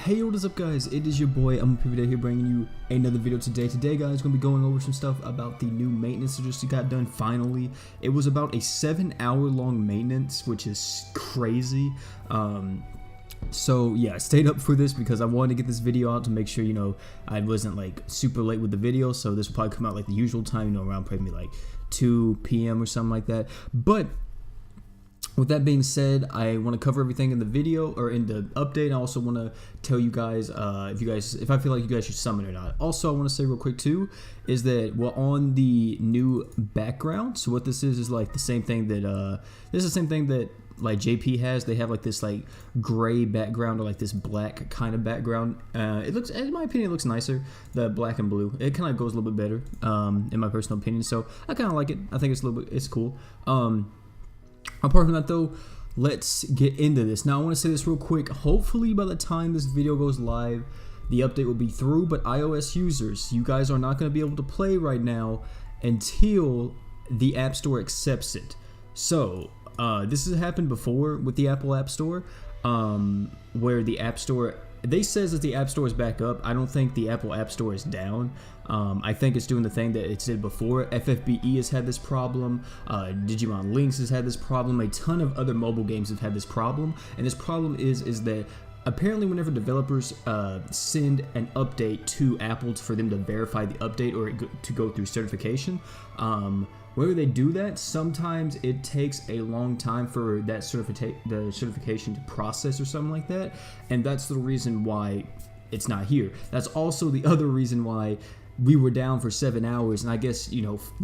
Hey, what is up guys, it is your boy I'm here bringing you another video today. Today guys, going to be going over some stuff about the new maintenance that just got done finally. It was about a 7-hour long maintenance, which is crazy. So yeah, I stayed up for this because I wanted to get this video out to make sure, I wasn't like super late with the video. So this will probably come out like the usual time, around probably like 2 p.m. or something like that. But with that being said, I want to cover everything in the video or in the update. I also want to tell you guys if I feel like you guys should summon or not. Also, I want to say real quick too is that we're on the new background. So what this is like the same thing that like JP has. They have like this like gray background or like this black kind of background. It looks, in my opinion, it looks nicer. The black and blue, it kind of goes a little bit better, in my personal opinion. So I kind of like it. I think it's cool. Apart from that though, let's get into this. Now I want to say this real quick. Hopefully by the time this video goes live, the update will be through, but iOS users, you guys are not going to be able to play right now until the App Store accepts it. So this has happened before with the Apple App Store, where the App Store, they says that the App Store is back up. I don't think the Apple App Store is down. I think it's doing the thing that it did before. FFBE has had this problem. Digimon Links has had this problem. A ton of other mobile games have had this problem. And this problem is that apparently whenever developers send an update to Apple for them to verify the update or to go through certification, whenever they do that, sometimes it takes a long time for that the certification to process or something like that, and that's the reason why it's not here. That's also the other reason why we were down for 7 hours, and I guess,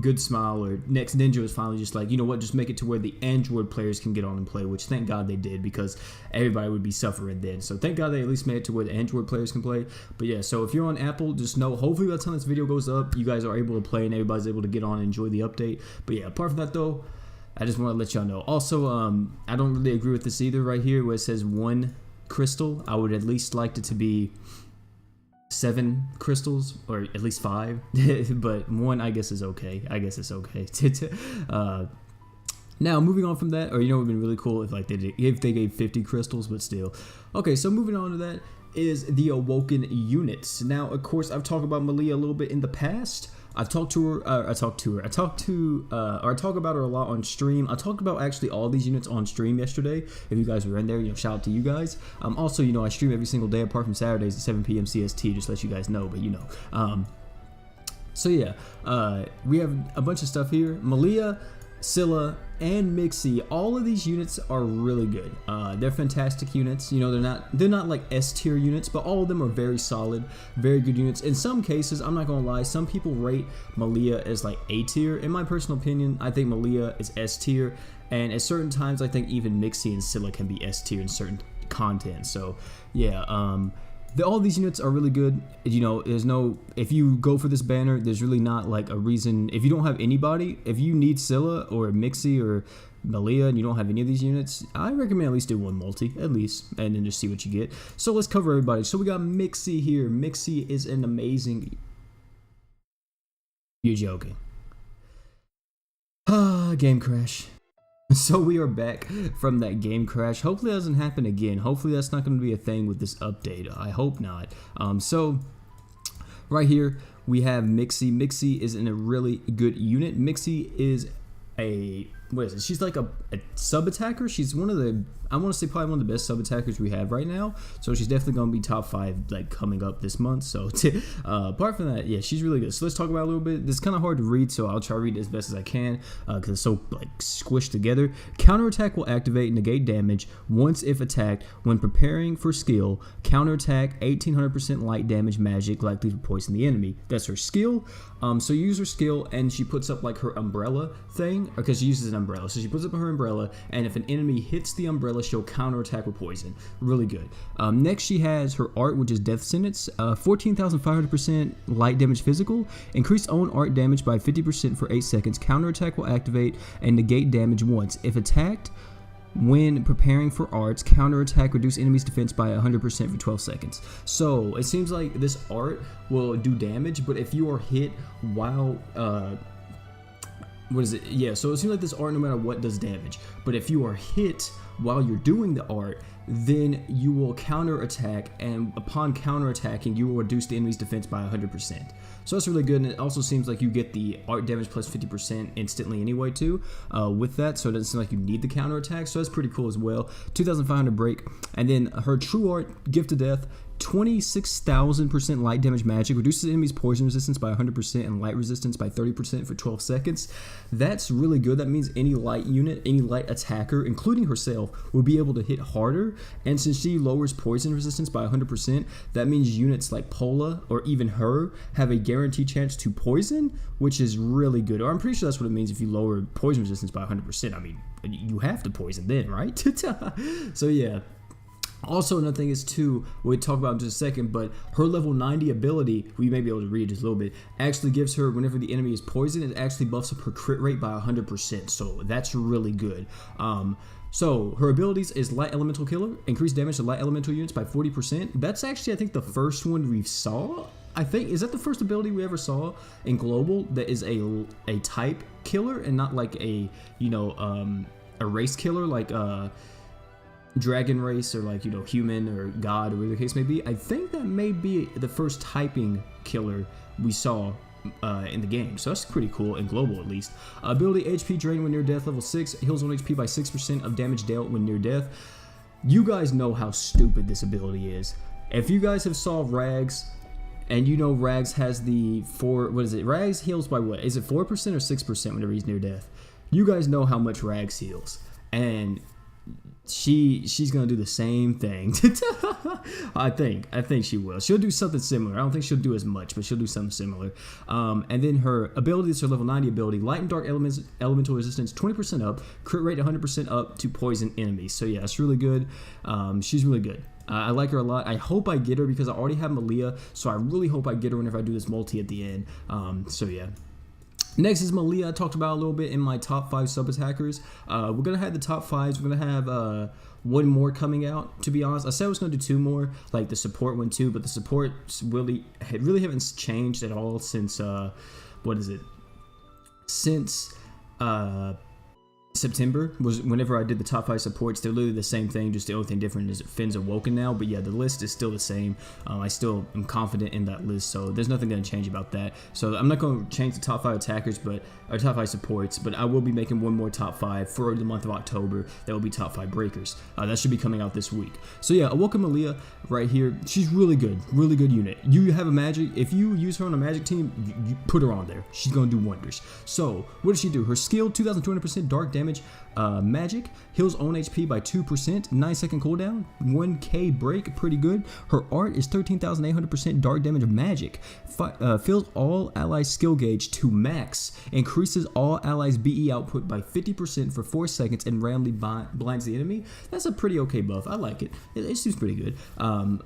Good Smile or Next Ninja was finally just like, just make it to where the Android players can get on and play, which thank God they did, because everybody would be suffering then. So thank God they at least made it to where the Android players can play. But yeah, so if you're on Apple, just know, hopefully by the time this video goes up, you guys are able to play and everybody's able to get on and enjoy the update. But yeah, apart from that though, I just want to let y'all know. Also, I don't really agree with this either right here where it says 1 crystal. I would at least like it to be 7 crystals, or at least 5, but 1 I guess is okay. I guess it's okay. Now moving on from that, or it would have been really cool if they gave 50 crystals, but still. Okay, so moving on to that is the Awoken units. Now, of course, I've talked about Melia a little bit in the past. I talk about her a lot on stream. I talked about actually all these units on stream yesterday. If you guys were in there, shout out to you guys. Also, I stream every single day apart from Saturdays at 7 p.m. CST, just to let you guys know, but so yeah, we have a bunch of stuff here. Melia, Scylla, and Mixie, all of these units are really good. They're fantastic units. They're not like S tier units, but all of them are very solid, very good units. In some cases, I'm not gonna lie, some people rate Melia as like A tier. In my personal opinion, I think Melia is S tier, and at certain times, I think even Mixie and Scylla can be S tier in certain content. So yeah, all these units are really good. If you go for this banner, there's really not like a reason. If you don't have anybody, if you need Scylla or Mixie or Melia and you don't have any of these units, I recommend at least do 1 multi, at least, and then just see what you get. So let's cover everybody. So we got Mixie here. Mixie is an amazing... You're joking. Game crash. So we are back from that game crash. Hopefully that doesn't happen again. Hopefully that's not going to be a thing with this update. I hope not. So right here we have Mixie. Mixie is in a really good unit. Mixie is she's like a sub attacker. She's one of the, I want to say probably one of the best sub attackers we have right now. So she's definitely going to be top 5 like coming up this month. So apart from that, yeah, she's really good. So let's talk about it a little bit. This is kind of hard to read, so I'll try to read it as best as I can because it's so like squished together. Counterattack will activate negate damage once if attacked. When preparing for skill, counterattack 1800% light damage magic likely to poison the enemy. That's her skill. So you use her skill and she puts up like her umbrella thing, because she uses an umbrella. So she puts up her umbrella, and if an enemy hits the umbrella, she'll counterattack with poison. Really good. Next, she has her art, which is Death Sentence. 14,500% light damage physical. Increase own art damage by 50% for 8 seconds. Counterattack will activate and negate damage once. If attacked when preparing for arts, counterattack reduce enemy's defense by 100% for 12 seconds. So it seems like this art will do damage, but if you are hit while what is it? Yeah, so it seems like this art, no matter what, does damage. But if you are hit while you're doing the art, then you will counterattack, and upon counterattacking, you will reduce the enemy's defense by 100%. So that's really good, and it also seems like you get the art damage plus 50% instantly anyway too with that, so it doesn't seem like you need the counterattack, so that's pretty cool as well. 2,500 break, and then her true art, Gift of Death, 26,000% light damage magic, reduces enemies poison resistance by 100% and light resistance by 30% for 12 seconds. That's really good. That means any light unit, any light attacker, including herself, will be able to hit harder. And since she lowers poison resistance by 100%, that means units like Pola or even her have a guaranteed chance to poison, which is really good. Or I'm pretty sure that's what it means if you lower poison resistance by 100%. I mean, you have to poison then, right? So yeah. Also, another thing is too, we'll talk about in just a second, but her level 90 ability, we may be able to read just a little bit, actually gives her, whenever the enemy is poisoned, it actually buffs up her crit rate by 100%, so that's really good. So her abilities is Light Elemental Killer, increased damage to light elemental units by 40%. That's actually, I think, the first one we saw. I think, is that the first ability we ever saw in Global that is a type killer and not like a, you know, a race killer like dragon race or like, you know, human or god or whatever the case may be. I think that may be the first typing killer we saw in the game, so that's pretty cool in Global at least. Ability HP drain when near death, level 6, heals on HP by 6% of damage dealt when near death. You guys know how stupid this ability is. If you guys have saw Rags, and you know Rags has the Rags heals by what? Is it 4% or 6% whenever he's near death? You guys know how much Rags heals, and she's gonna do the same thing. I think she will. She'll do something similar. I don't think she'll do as much, but she'll do something similar. And then her ability is her level 90 ability, Light and Dark elemental resistance 20% up, crit rate 100% up to poison enemies. So yeah, it's really good. She's really good. I like her a lot. I hope I get her because I already have Melia, so I really hope I get her whenever I do this multi at the end. So yeah. Next is Melia. I talked about a little bit in my top 5 sub attackers. We're gonna have the top 5s. We're gonna have one more coming out. To be honest, I said I was gonna do 2 more, like the support one too, but the supports really haven't changed at all since since September was whenever I did the top 5 supports. They're literally the same thing, just the only thing different is Finn's awoken now. But yeah, the list is still the same. I still am confident in that list, so there's nothing going to change about that. So I'm not going to change the top 5 attackers, or top 5 supports, but I will be making one more top 5 for the month of October. That will be top 5 breakers. That should be coming out this week. So yeah, awoken Melia right here. She's really good unit. You have a magic. If you use her on a magic team, you put her on there. She's going to do wonders. So what does she do? Her skill, 2,200% dark damage magic, heals own HP by 2%, 9-second cooldown, 1k break, pretty good. Her art is 13,800% dark damage magic, fills all allies skill gauge to max, increases all allies BE output by 50% for 4 seconds, and randomly blinds the enemy. That's a pretty okay buff. I like it. It seems pretty good.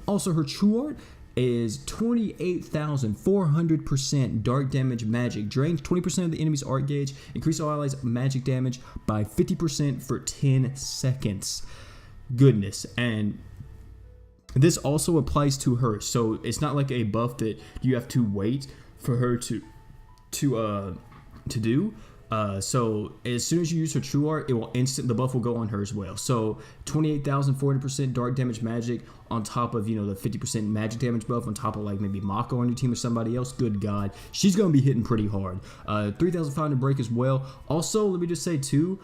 Also, her true art is 28,400% dark damage magic, drains 20% of the enemy's art gauge, increase all allies magic damage by 50% for 10 seconds. Goodness. And this also applies to her, so it's not like a buff that you have to wait for her to do. So as soon as you use her true art, it will the buff will go on her as well. So 28,400% dark damage magic on top of, you know, the 50% magic damage buff on top of like maybe Mako on your team or somebody else. Good God, she's gonna be hitting pretty hard. 3,500 break as well. Also, let me just say too,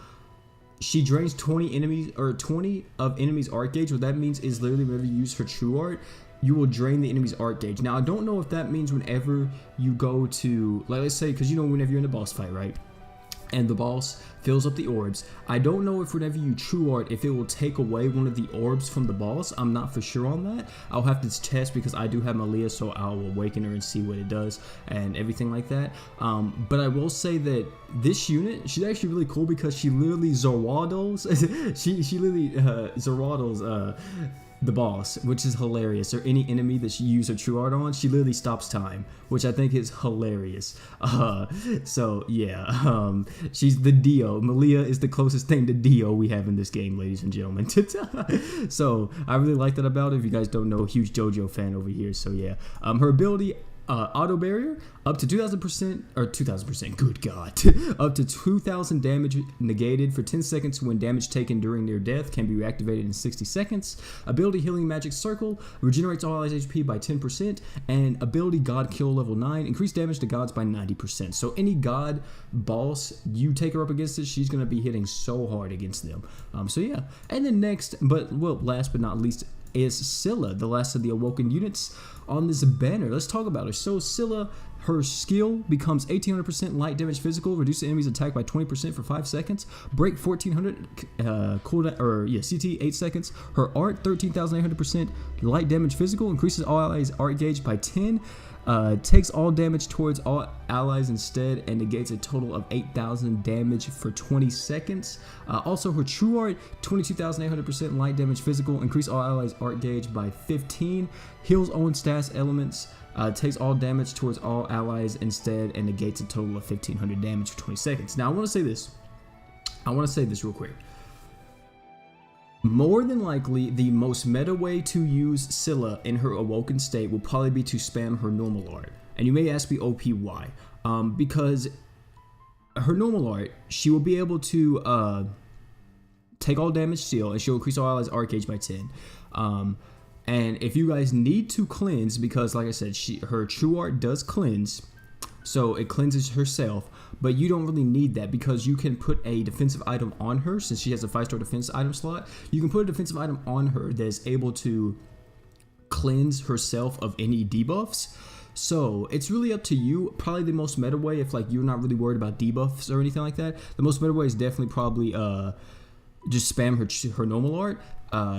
she drains 20 of enemies art gauge. What that means is literally whenever you use her true art, you will drain the enemy's art gauge. Now I don't know if that means whenever you go to, like, let's say, because you know whenever you're in a boss fight, right? And the boss fills up the orbs. I don't know if whenever you true art, if it will take away one of the orbs from the boss. I'm not for sure on that. I'll have to test because I do have Melia, so I'll awaken her and see what it does and everything like that. But I will say that this unit, she's actually really cool because she literally Zoroardos. she literally Zoroardos the boss, which is hilarious, or any enemy that she uses her true art on. She literally stops time, which I think is hilarious. So yeah, she's the Dio. Melia is the closest thing to Dio we have in this game, ladies and gentlemen. So I really like that about it. If you guys don't know, huge JoJo fan over here. So yeah, her ability Auto barrier up to 2,000% or 2,000%. Good God, up to 2,000 damage negated for 10 seconds when damage taken during near death can be reactivated in 60 seconds. Ability healing magic circle regenerates all allies HP by 10%, and ability god kill level 9 increase damage to gods by 90%. So any god boss you take her up against it, she's gonna be hitting so hard against them. So yeah, and then next, last but not least, is Scylla, the last of the awoken units on this banner. Let's talk about her. So Scylla, her skill becomes 1800% light damage physical, reduce the enemy's attack by 20% for 5 seconds, break 1400 cooldown, or yeah, CT 8 seconds. Her art 13,800% light damage physical, increases all allies art gauge by 10. Takes all damage towards all allies instead and negates a total of 8,000 damage for 20 seconds. Also, her true art, 22,800% light damage physical, increase all allies art gauge by 15, heals own stats elements, takes all damage towards all allies instead and negates a total of 1,500 damage for 20 seconds. Now, I want to say this real quick. More than likely, the most meta way to use Scylla in her awoken state will probably be to spam her normal art. And you may ask me, OP, why? Because her normal art, she will be able to take all damage steal, and she'll increase all allies art gauge by 10. And if you guys need to cleanse, because like I said, her true art does cleanse, so it cleanses herself, but you don't really need that because you can put a defensive item on her. Since she has a 5-star defense item slot, you can put a defensive item on her that is able to cleanse herself of any debuffs. So it's really up to you. Probably the most meta way, if like you're not really worried about debuffs or anything like that, the most meta way is definitely probably just spam her normal art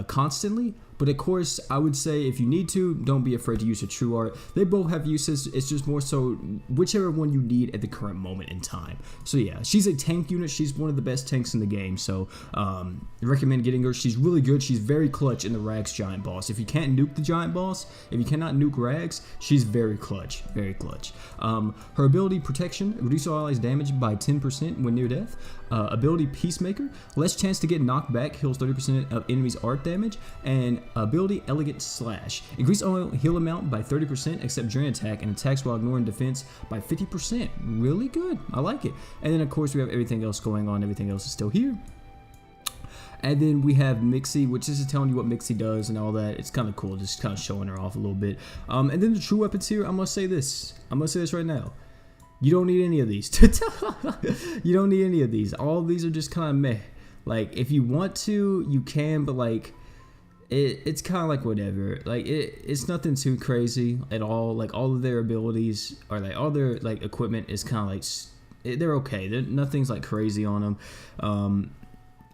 constantly. But of course, I would say if you need to, don't be afraid to use her true art. They both have uses. It's just more so whichever one you need at the current moment in time. So yeah, she's a tank unit. She's one of the best tanks in the game. So I recommend getting her. She's really good. She's very clutch in the Rags giant boss. If you can't nuke the giant boss, if you cannot nuke Rags, she's very clutch. Very clutch. Her ability protection, reduce all allies damage by 10% when near death. Ability Peacemaker, less chance to get knocked back, heals 30% of enemies' art damage. And ability Elegant Slash, increase all heal amount by 30% except during attack, and attacks while ignoring defense by 50%. Really good, I like it. And then of course we have everything else going on. Everything else is still here. And then we have Mixie, which is telling you what Mixie does and all that. It's kind of cool, just kind of showing her off a little bit. And then the true weapons here, I'm gonna say this right now. You don't need any of these. You don't need any of these. All of these are just kind of meh. Like, if you want to, you can, but like, it's kind of like whatever. Like, it's nothing too crazy at all. Like, all of their abilities, or like all their like equipment is kind of like, they're okay. Nothing's like crazy on them.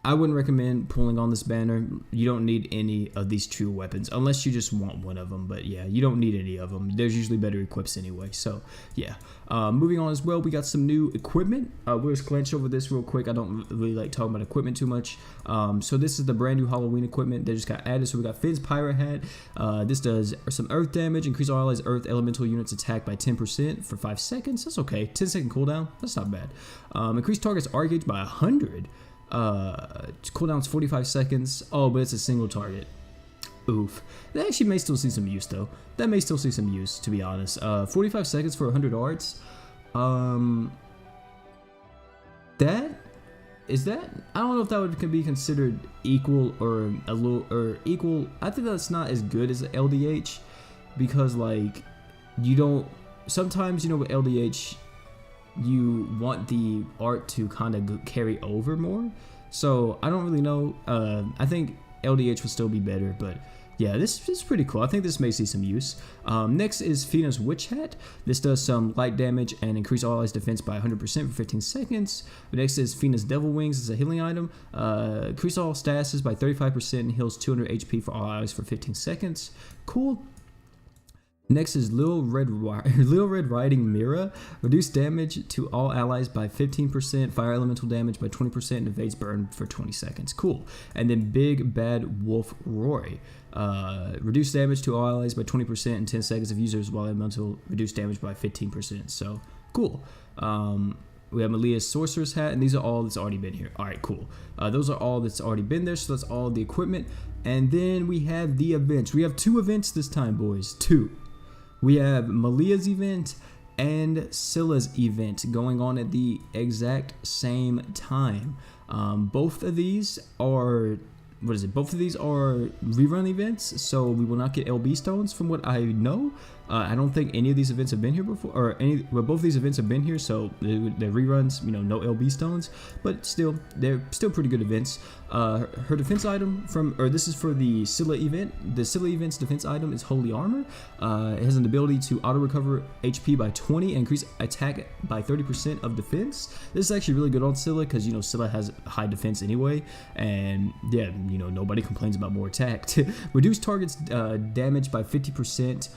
I wouldn't recommend pulling on this banner. You don't need any of these true weapons unless you just want one of them. But yeah, you don't need any of them. There's usually better equips anyway. So yeah, moving on as well, we got some new equipment. We'll just glance over this real quick. I don't really like talking about equipment too much. So this is the brand new Halloween equipment that just got added. So we got Finn's Pirate Hat. This does some earth damage, increase all allies earth elemental units attack by 10% for 5 seconds. That's okay. 10-second cooldown. That's not bad. Increase target's art gauge by 100. Cooldown's 45 seconds. Oh, but it's a single target. Oof. That actually may still see some use though. That may still see some use, to be honest. 45 seconds for 100 arts. That is that. I don't know if that can be considered equal or a little or equal. I think that's not as good as LDH because like you don't. Sometimes you know with LDH. You want the art to kind of carry over more, so I don't really know. I think LDH would still be better, but yeah, this is pretty cool. I think this may see some use. Next is Fina's Witch Hat. This does some light damage and increase all allies defense by 100% for 15 seconds. Next is Fina's Devil Wings. It's a healing item. Increase all statuses by 35% and heals 200 HP for all allies for 15 seconds. Cool. Next is Little Red Riding Mirror. Reduce damage to all allies by 15%, fire elemental damage by 20%, and evades burn for 20 seconds. Cool. And then Big Bad Wolf Roy. Reduce damage to all allies by 20% in 10 seconds of users, while elemental reduce damage by 15%. So, cool. We have Melia's Sorcerer's Hat, and these are all that's already been here. Alright, cool. Those are all that's already been there, so that's all the equipment. And then we have the events. We have 2 events this time, boys. 2. we have Melia's event and Scylla's event going on at the exact same time. Both of these are both of these are rerun events, so we will not get LB stones from what I know. I don't think any of these events have been here before, or both of these events have been here, so they're reruns, you know, no LB stones, but still, they're still pretty good events. Her defense item this is for the Scylla event. The Scylla event's defense item is Holy Armor. It has an ability to auto recover HP by 20 and increase attack by 30% of defense. This is actually really good on Scylla because, you know, Scylla has high defense anyway, and yeah, you know, nobody complains about more attack. Reduce target's damage by 50%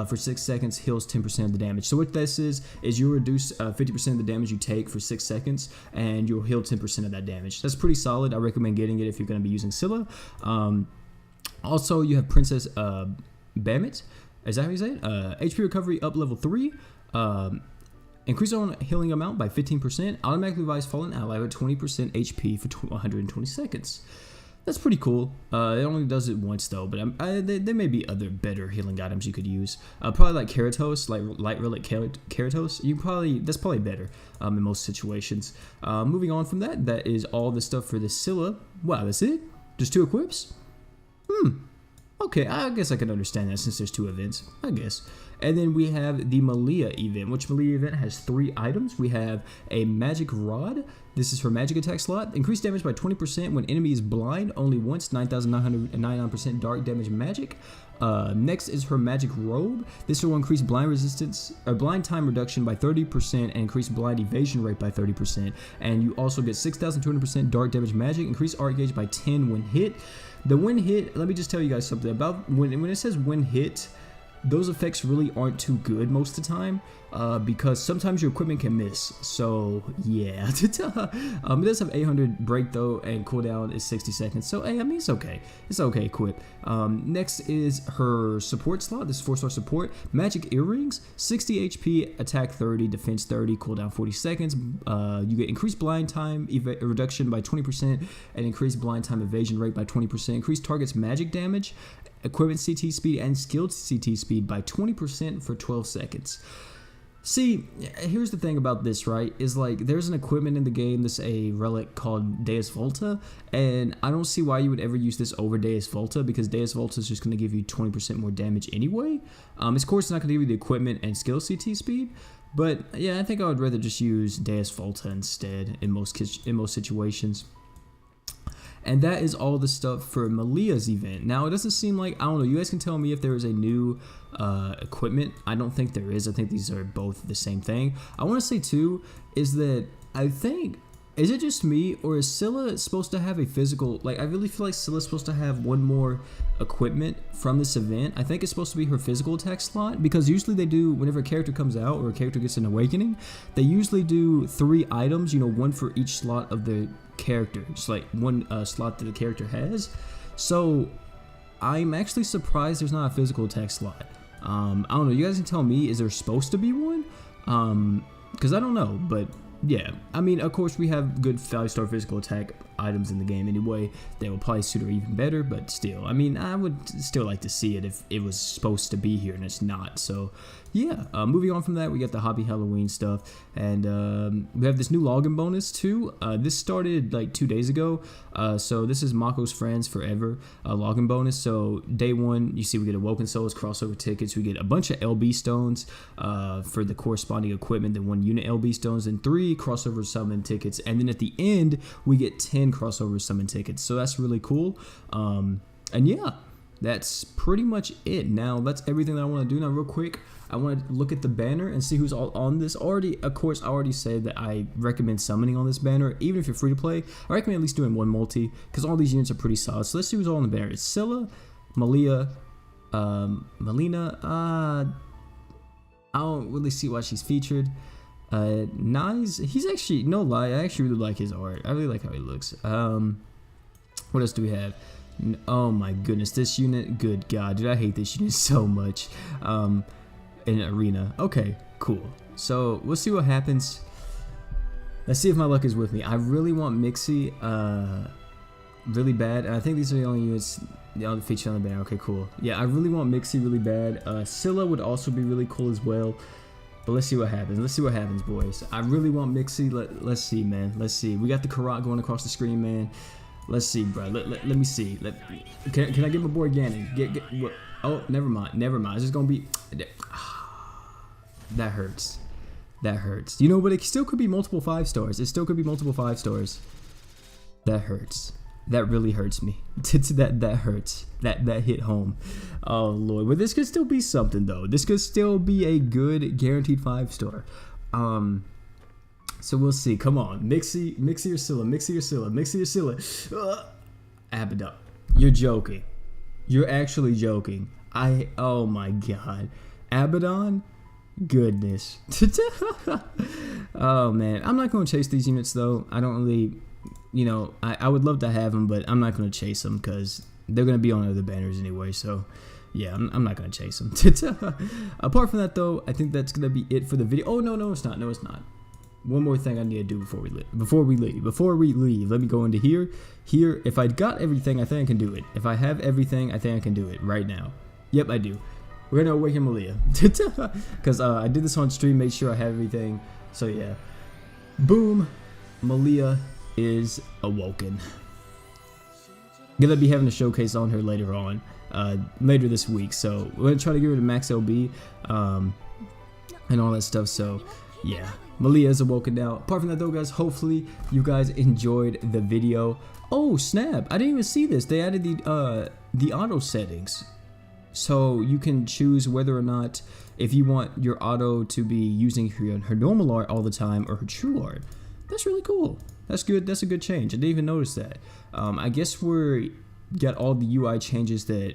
for 6 seconds, heals 10% of the damage. So what this is you'll reduce 50% of the damage you take for 6 seconds, and you'll heal 10% of that damage. That's pretty solid. I recommend getting it if you're going to be using Scylla. Also, you have Princess Bamit. Is that how you say it? HP recovery up level 3. Increase on healing amount by 15%. Automatically revives fallen ally with 20% HP for 120 seconds. That's pretty cool. It only does it once though, but there may be other better healing items you could use. Probably like Keratos, like Light Relic Keratos. That's probably better in most situations. Moving on from that, that is all the stuff for the Scylla. Wow, that's it? Just 2 equips? Okay, I guess I can understand that since there's 2 events, I guess. And then we have the Melia event, which Melia event has 3 items. We have a Magic Rod. This is for magic attack slot. Increased damage by 20% when enemy is blind only once, 9,999% dark damage magic. Next is her Magic Robe. This will increase blind resistance or blind time reduction by 30% and increase blind evasion rate by 30%. And you also get 6,200% dark damage magic. Increase art gauge by 10 when hit. The when hit, let me just tell you guys something about when it says when hit. Those effects really aren't too good most of the time because sometimes your equipment can miss. So yeah, it does have 800 break though, and cooldown is 60 seconds. So hey, I mean it's okay. It's okay equip. Next is her support slot. This is 4-star support. Magic earrings, 60 HP, attack 30, defense 30, cooldown 40 seconds. You get increased blind time reduction by 20% and increased blind time evasion rate by 20%. Increased target's magic damage, equipment CT speed, and skilled CT speed by 20% for 12 seconds. See, here's the thing about this, right, is like there's an equipment in the game that's a relic called Deus Volta, and I don't see why you would ever use this over Deus Volta because Deus Volta is just going to give you 20% more damage anyway. Of course, it's not going to give you the equipment and skill CT speed, but yeah, I think I would rather just use Deus Volta instead in most situations. And that is all the stuff for Melia's event. Now, it doesn't seem like, I don't know, you guys can tell me if there is a new equipment. I don't think there is. I think these are both the same thing. I want to say, too, is that I think, is it just me, or is Scylla supposed to have a physical, like, I really feel like Scylla's supposed to have one more equipment from this event. I think it's supposed to be her physical attack slot, because usually they do, whenever a character comes out, or a character gets an awakening, they usually do 3 items, you know, one for each slot of the character, just like one slot that the character has. So I'm actually surprised there's not a physical attack slot. I don't know, you guys can tell me, is there supposed to be one? Because I don't know, but yeah, I mean, of course we have good 5-star physical attack items in the game anyway. They will probably suit her even better, but still, I mean, I would still like to see it if it was supposed to be here and it's not. So yeah, moving on from that, we got the Hobby Halloween stuff, and we have this new login bonus too. This started like 2 days ago, so this is Mako's Friends Forever login bonus. So day 1, you see we get Awoken Souls crossover tickets, we get a bunch of LB stones for the corresponding equipment, then 1 unit LB stones, and 3 crossover summon tickets, and then at the end we get 10 crossover summon tickets. So that's really cool. And yeah, that's pretty much it. Now that's everything that I want to do. Now real quick, I want to look at the banner and see who's all on this already. Of course, I already said that I recommend summoning on this banner. Even if you're free to play, I recommend at least doing 1 multi because all these units are pretty solid. So let's see who's all on the banner. It's Scylla, Melia, Melina. I don't really see why she's featured. Nice. He's actually, no lie, I actually really like his art. I really like how he looks. What else do we have? Oh my goodness, this unit, good god, dude, I hate this unit so much. In arena. Okay, cool. So we'll see what happens. Let's see if my luck is with me. I really want Mixie. really bad, and I think these are the only units featured on the banner. Okay, cool. Yeah, I really want Mixie really bad. Scylla would also be really cool as well. But let's see what happens. Let's see what happens, boys. I really want Mixie. Let's see, man. Let's see. We got the Karat going across the screen, man. Let's see, bro. Let me see. Can I get my boy Ganon? Get what? Oh, never mind. Never mind. It's just gonna be. That hurts. That hurts. You know, but it still could be multiple 5-stars. It still could be multiple 5-stars. That hurts. That really hurts me. That hurts. That hit home. Oh Lord. But this could still be something though. This could still be a good guaranteed 5-star. So we'll see. Come on. Mixie or Scylla. Mixie or Scylla. Mixie or Scylla. Abaddon. You're joking. You're actually joking. Oh my god. Abaddon? Goodness. Oh man. I'm not going to chase these units though. I don't really, you know, I would love to have them, but I'm not going to chase them because they're going to be on other banners anyway. So yeah, I'm not going to chase them. Apart from that though, I think that's going to be it for the video. Oh no, it's not. No, it's not. One more thing I need to do before we leave. Let me go into here. If I got everything, I think I can do it. If I have everything, I think I can do it right now. Yep, I do. We're gonna awaken Melia because I did this on stream, made sure I have everything. So yeah, boom, Melia is awoken. Gonna be having a showcase on her later on, later this week. So we're gonna try to get her to max LB, and all that stuff. So yeah, Melia is awoken now. Apart from that though, guys, hopefully you guys enjoyed the video. Oh snap! I didn't even see this. They added the auto settings. So you can choose whether or not if you want your auto to be using her normal art all the time or her true art. That's really cool. That's good. That's a good change. I didn't even notice that. I guess we're got all the UI changes that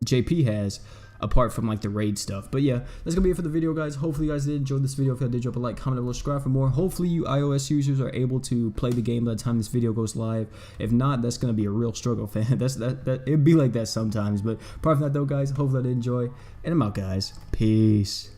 JP has, apart from like the raid stuff. But yeah, that's gonna be it for the video, guys. Hopefully you guys did enjoy this video. If you did, drop a like, comment, and subscribe for more. Hopefully you iOS users are able to play the game by the time this video goes live. If not, that's gonna be a real struggle, fan. It'd be like that sometimes. But apart from that though, guys, hopefully I did enjoy, and I'm out, guys. Peace.